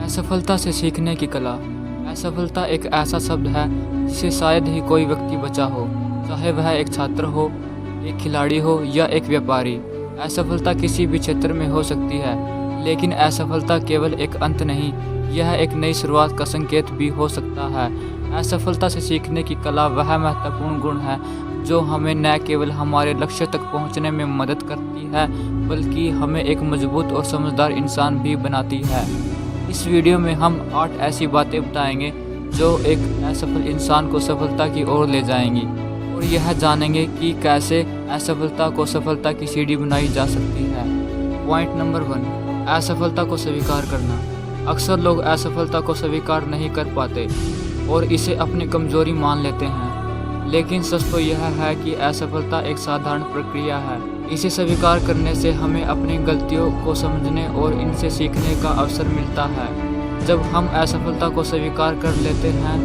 असफलता से सीखने की कला। असफलता एक ऐसा शब्द है जिसे शायद ही कोई व्यक्ति बचा हो, चाहे वह एक छात्र हो, एक खिलाड़ी हो या एक व्यापारी। असफलता किसी भी क्षेत्र में हो सकती है, लेकिन असफलता केवल एक अंत नहीं, यह एक नई शुरुआत का संकेत भी हो सकता है। असफलता से सीखने की कला वह महत्वपूर्ण गुण है जो हमें न केवल हमारे लक्ष्य तक पहुंचने में मदद करती है, बल्कि हमें एक मजबूत और समझदार इंसान भी बनाती है। इस वीडियो में हम 8 ऐसी बातें बताएंगे जो एक असफल इंसान को सफलता की ओर ले जाएंगी, और यह जानेंगे कि कैसे असफलता को सफलता की सीढ़ी बनाई जा सकती है। पॉइंट नंबर 1, असफलता को स्वीकार करना। अक्सर लोग असफलता को स्वीकार नहीं कर पाते और इसे अपनी कमजोरी मान लेते हैं, लेकिन सच तो यह है कि असफलता एक साधारण प्रक्रिया है। इसे स्वीकार करने से हमें अपनी गलतियों को समझने और इनसे सीखने का अवसर मिलता है। जब हम असफलता को स्वीकार कर लेते हैं,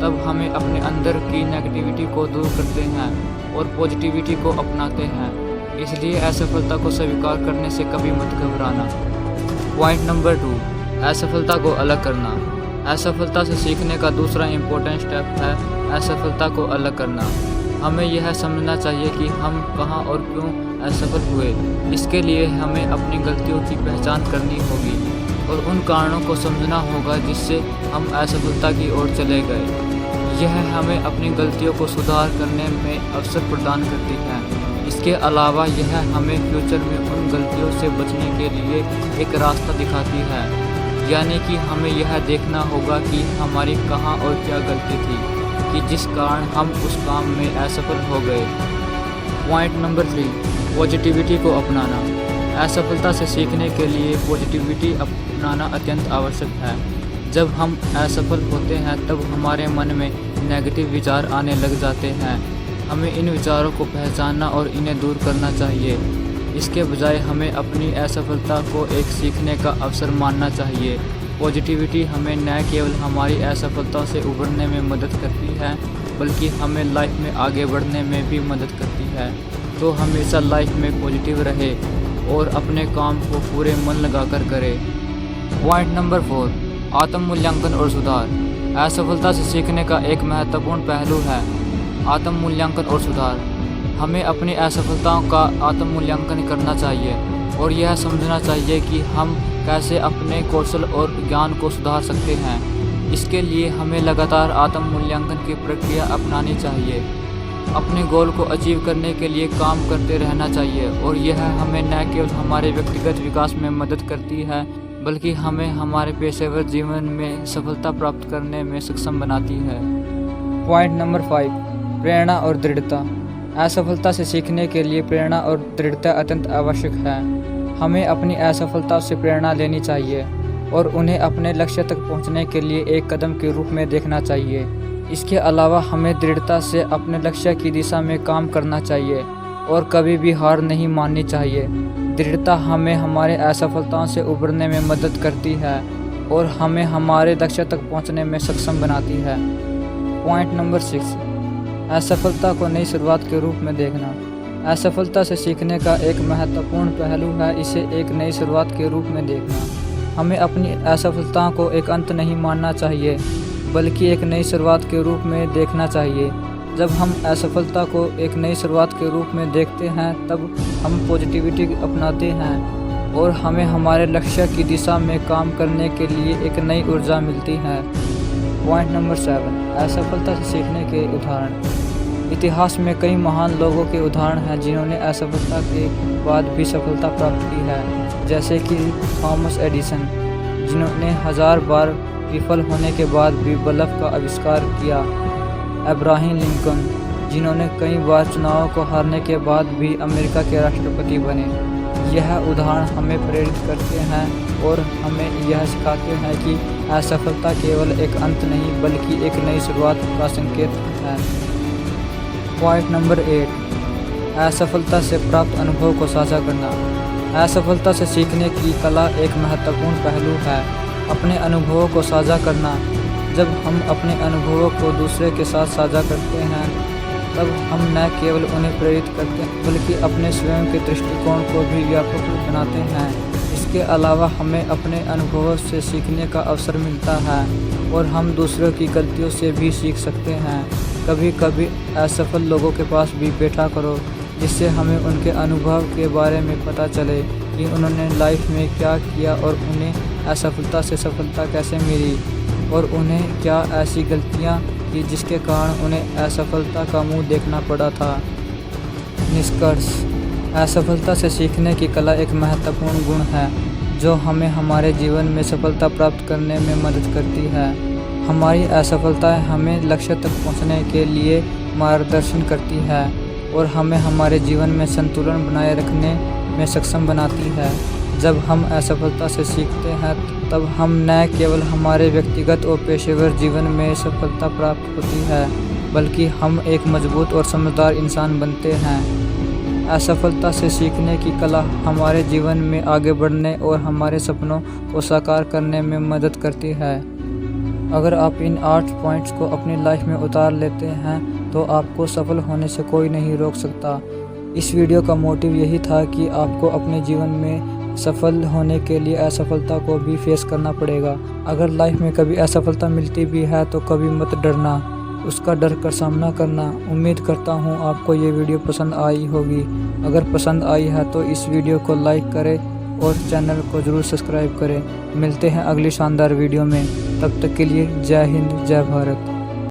तब हमें अपने अंदर की नेगेटिविटी को दूर करते हैं और पॉजिटिविटी को अपनाते हैं। इसलिए असफलता को स्वीकार करने से कभी मत घबराना। पॉइंट नंबर 2, असफलता को अलग करना। असफलता से सीखने का दूसरा इम्पोर्टेंट स्टेप है असफलता को अलग करना। हमें यह समझना चाहिए कि हम कहाँ और क्यों असफल हुए। इसके लिए हमें अपनी गलतियों की पहचान करनी होगी और उन कारणों को समझना होगा जिससे हम असफलता की ओर चले गए। यह हमें अपनी गलतियों को सुधार करने में अवसर प्रदान करती है। इसके अलावा यह हमें फ्यूचर में उन गलतियों से बचने के लिए एक रास्ता दिखाती है, यानी कि हमें यह देखना होगा कि हमारी कहाँ और क्या गलती थी कि जिस कारण हम उस काम में असफल हो गए। पॉइंट नंबर 3, पॉजिटिविटी को अपनाना। असफलता से सीखने के लिए पॉजिटिविटी अपनाना अत्यंत आवश्यक है। जब हम असफल होते हैं तब हमारे मन में नेगेटिव विचार आने लग जाते हैं। हमें इन विचारों को पहचानना और इन्हें दूर करना चाहिए। इसके बजाय हमें अपनी असफलता को एक सीखने का अवसर मानना चाहिए। पॉजिटिविटी हमें न केवल हमारी असफलता से उभरने में मदद करती है, बल्कि हमें लाइफ में आगे बढ़ने में भी मदद करती है। तो हमेशा लाइफ में पॉजिटिव रहे और अपने काम को पूरे मन लगाकर करे। पॉइंट नंबर 4, आत्म मूल्यांकन और सुधार। असफलता से सीखने का एक महत्वपूर्ण पहलू है आत्म मूल्यांकन और सुधार। हमें अपनी असफलताओं का आत्म मूल्यांकन करना चाहिए और यह समझना चाहिए कि हम कैसे अपने कौशल और ज्ञान को सुधार सकते हैं। इसके लिए हमें लगातार आत्म मूल्यांकन की प्रक्रिया अपनानी चाहिए। अपने गोल को अचीव करने के लिए काम करते रहना चाहिए और यह हमें न केवल हमारे व्यक्तिगत विकास में मदद करती है, बल्कि हमें हमारे पेशेवर जीवन में सफलता प्राप्त करने में सक्षम बनाती है। पॉइंट नंबर 5, प्रेरणा और दृढ़ता। असफलता से सीखने के लिए प्रेरणा और दृढ़ता अत्यंत आवश्यक है। हमें अपनी असफलता से प्रेरणा लेनी चाहिए और उन्हें अपने लक्ष्य तक पहुंचने के लिए एक कदम के रूप में देखना चाहिए। इसके अलावा हमें दृढ़ता से अपने लक्ष्य की दिशा में काम करना चाहिए और कभी भी हार नहीं माननी चाहिए। दृढ़ता हमें हमारे असफलताओं से उबरने में मदद करती है और हमें हमारे लक्ष्य तक पहुंचने में सक्षम बनाती है। पॉइंट नंबर 6, असफलता को नई शुरुआत के रूप में देखना। असफलता से सीखने का एक महत्वपूर्ण पहलू है इसे एक नई शुरुआत के रूप में देखना। हमें अपनी असफलताओं को एक अंत नहीं मानना चाहिए, बल्कि एक नई शुरुआत के रूप में देखना चाहिए। जब हम असफलता को एक नई शुरुआत के रूप में देखते हैं, तब हम पॉजिटिविटी अपनाते हैं और हमें हमारे लक्ष्य की दिशा में काम करने के लिए एक नई ऊर्जा मिलती है। पॉइंट नंबर 7, असफलता से सीखने के उदाहरण। इतिहास में कई महान लोगों के उदाहरण हैं जिन्होंने असफलता के बाद भी सफलता प्राप्त की है, जैसे कि थॉमस एडिसन, जिन्होंने 1000 बार विफल होने के बाद भी बल्ब का आविष्कार किया। अब्राहम लिंकन, जिन्होंने कई बार चुनावों को हारने के बाद भी अमेरिका के राष्ट्रपति बने। यह उदाहरण हमें प्रेरित करते हैं और हमें यह सिखाते हैं कि असफलता केवल एक अंत नहीं, बल्कि एक नई शुरुआत का संकेत है। पॉइंट नंबर 8, असफलता से प्राप्त अनुभव को साझा करना। असफलता से सीखने की कला एक महत्वपूर्ण पहलू है अपने अनुभवों को साझा करना। जब हम अपने अनुभवों को दूसरे के साथ साझा करते हैं, तब हम न केवल उन्हें प्रेरित करते हैं, बल्कि अपने स्वयं के दृष्टिकोण को भी व्यापक बनाते हैं। इसके अलावा हमें अपने अनुभवों से सीखने का अवसर मिलता है और हम दूसरों की गलतियों से भी सीख सकते हैं। कभी कभी असफल लोगों के पास भी बैठा करो, जिससे हमें उनके अनुभव के बारे में पता चले कि उन्होंने लाइफ में क्या किया और उन्हें असफलता से सफलता कैसे मिली और उन्हें क्या ऐसी गलतियाँ की जिसके कारण उन्हें असफलता का मुंह देखना पड़ा था। निष्कर्ष: असफलता से सीखने की कला एक महत्वपूर्ण गुण है जो हमें हमारे जीवन में सफलता प्राप्त करने में मदद करती है। हमारी असफलताएं हमें लक्ष्य तक पहुंचने के लिए मार्गदर्शन करती है और हमें हमारे जीवन में संतुलन बनाए रखने में सक्षम बनाती है। जब हम असफलता से सीखते हैं तब हम न केवल हमारे व्यक्तिगत और पेशेवर जीवन में सफलता प्राप्त होती है, बल्कि हम एक मजबूत और समझदार इंसान बनते हैं। असफलता से सीखने की कला हमारे जीवन में आगे बढ़ने और हमारे सपनों को साकार करने में मदद करती है। अगर आप इन 8 पॉइंट्स को अपनी लाइफ में उतार लेते हैं तो आपको सफल होने से कोई नहीं रोक सकता। इस वीडियो का मोटिव यही था कि आपको अपने जीवन में सफल होने के लिए असफलता को भी फेस करना पड़ेगा। अगर लाइफ में कभी असफलता मिलती भी है तो कभी मत डरना, उसका डर कर सामना करना। उम्मीद करता हूँ आपको ये वीडियो पसंद आई होगी। अगर पसंद आई है तो इस वीडियो को लाइक करें और चैनल को ज़रूर सब्सक्राइब करें। मिलते हैं अगली शानदार वीडियो में, तब तक के लिए जय हिंद, जय भारत।